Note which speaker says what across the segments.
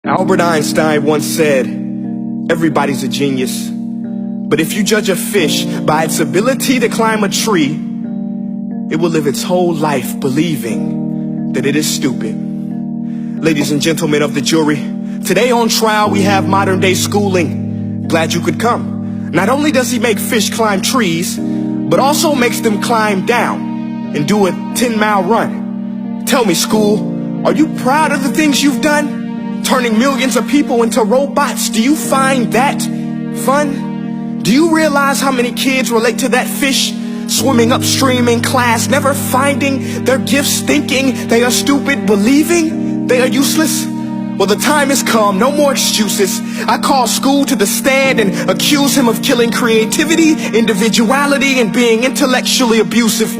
Speaker 1: Albert Einstein once said, everybody's a genius, but if you judge a fish by its ability to climb a tree, it will live its whole life believing that it is stupid. Ladies and gentlemen of the jury, today on trial we have modern day schooling. Glad you could come. Not only does he make fish climb trees, but also makes them climb down and do a 10-mile run. Tell me, school, are you proud of the things you've done? Turning millions of people into robots, do you find that fun? Do you realize how many kids relate to that fish swimming upstream in class, never finding their gifts, thinking they are stupid, believing they are useless? Well, the time has come, no more excuses. I call school to the stand and accuse him of killing creativity, individuality, and being intellectually abusive.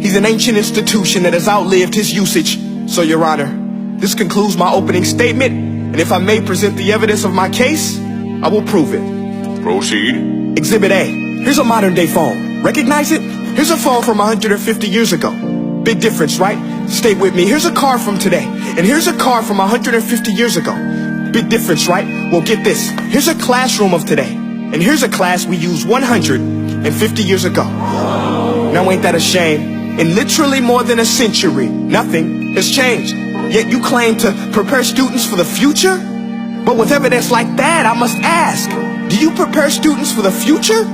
Speaker 1: He's an ancient institution that has outlived his usage. So, Your Honor, this concludes my opening statement, and if I may present the evidence of my case, I will prove it.
Speaker 2: Proceed.
Speaker 1: Exhibit A. Here's a modern day phone. Recognize it? Here's a phone from 150 years ago. Big difference, right? Stay with me. Here's a car from today, and here's a car from 150 years ago. Big difference, right? Well, get this. Here's a classroom of today, and here's a class we used 150 years ago. Now, ain't that a shame? In literally more than a century, nothing has changed. Yet you claim to prepare students for the future? But with evidence like that, I must ask, do you prepare students for the future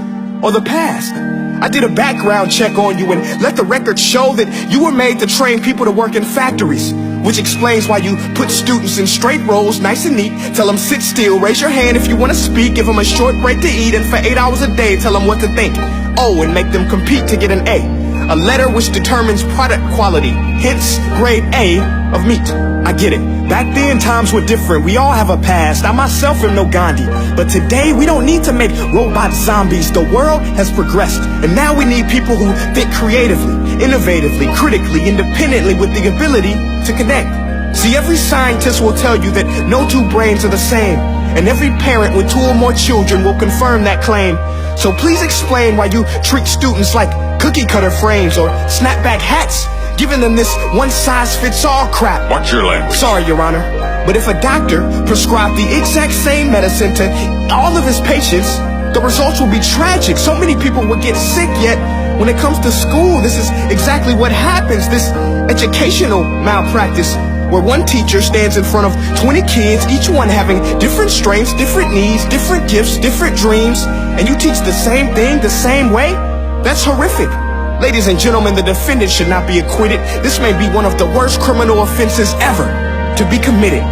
Speaker 1: or the past? I did a background check on you and let the record show that you were made to train people to work in factories, which explains why you put students in straight rows, nice and neat, tell them sit still, raise your hand if you want to speak, give them a short break to eat, and for 8 hours a day, tell them what to think. Oh, and make them compete to get an A letter which determines product quality, hence grade A of meat. I get it. Back then, times were different. We all have a past. I myself am no Gandhi. But today, we don't need to make robot zombies. The world has progressed. And now we need people who think creatively, innovatively, critically, independently, with the ability to connect. See, every scientist will tell you that no two brains are the same. And every parent with 2 or more children will confirm that claim. So please explain why you treat students like cookie cutter frames or snapback hats, giving them this one-size-fits-all crap.
Speaker 2: Watch your language.
Speaker 1: Sorry, Your Honor, but if a doctor prescribed the exact same medicine to all of his patients, the results will be tragic. So many people will get sick, yet when it comes to school, this is exactly what happens, this educational malpractice, where one teacher stands in front of 20 kids, each one having different strengths, different needs, different gifts, different dreams, and you teach the same thing the same way? That's horrific. Ladies and gentlemen, the defendant should not be acquitted. This may be one of the worst criminal offenses ever to be committed.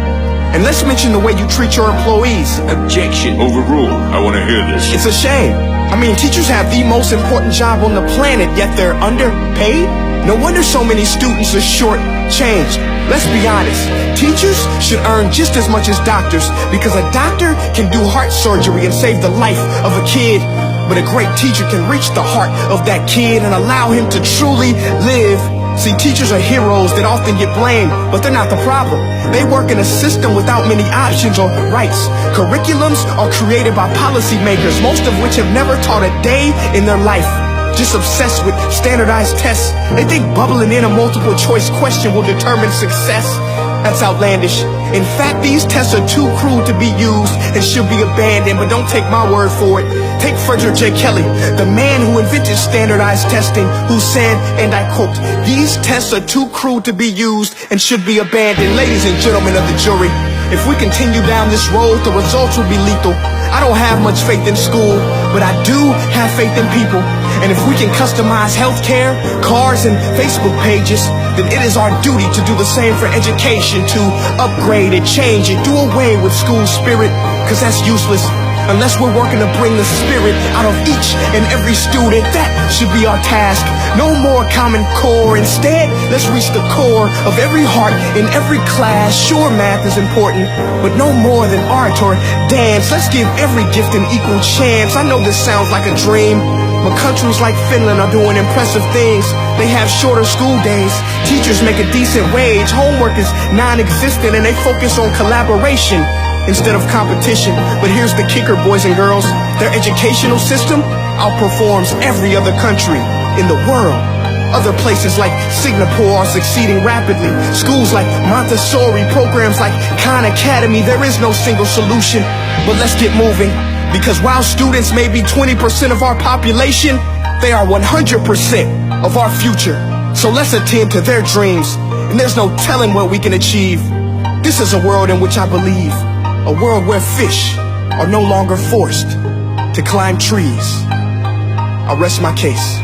Speaker 1: And let's mention the way you treat your employees.
Speaker 2: Objection. Overruled. I want to hear this.
Speaker 1: It's a shame. I mean, teachers have the most important job on the planet, yet they're underpaid? No wonder so many students are short-changed. Let's be honest. Teachers should earn just as much as doctors, because a doctor can do heart surgery and save the life of a kid. But a great teacher can reach the heart of that kid and allow him to truly live. See, teachers are heroes that often get blamed, but they're not the problem. They work in a system without many options or rights. Curriculums are created by policymakers, most of which have never taught a day in their life. Just obsessed with standardized tests. They think bubbling in a multiple choice question will determine success. That's outlandish. In fact, these tests are too cruel to be used and should be abandoned, but don't take my word for it. Take Frederick J. Kelly, the man who invented standardized testing, who said, and I quote, "These tests are too cruel to be used and should be abandoned." Ladies and gentlemen of the jury, if we continue down this road, the results will be lethal. I don't have much faith in school, but I do have faith in people. And if we can customize healthcare, cars, and Facebook pages, then it is our duty to do the same for education, to upgrade it, change it, do away with school spirit, because that's useless. Unless we're working to bring the spirit out of each and every student, that should be our task. No more Common Core. Instead, let's reach the core of every heart in every class. Sure, math is important, but no more than art or dance. Let's give every gift an equal chance. I know this sounds like a dream, but countries like Finland are doing impressive things. They have shorter school days. Teachers make a decent wage. Homework is non-existent, and they focus on collaboration instead of competition. But here's the kicker, boys and girls. Their educational system outperforms every other country in the world. Other places like Singapore are succeeding rapidly. Schools like Montessori, programs like Khan Academy, there is no single solution. But let's get moving, because while students may be 20% of our population, they are 100% of our future. So let's attend to their dreams, and there's no telling what we can achieve. This is a world in which I believe, a world where fish are no longer forced to climb trees. I rest my case.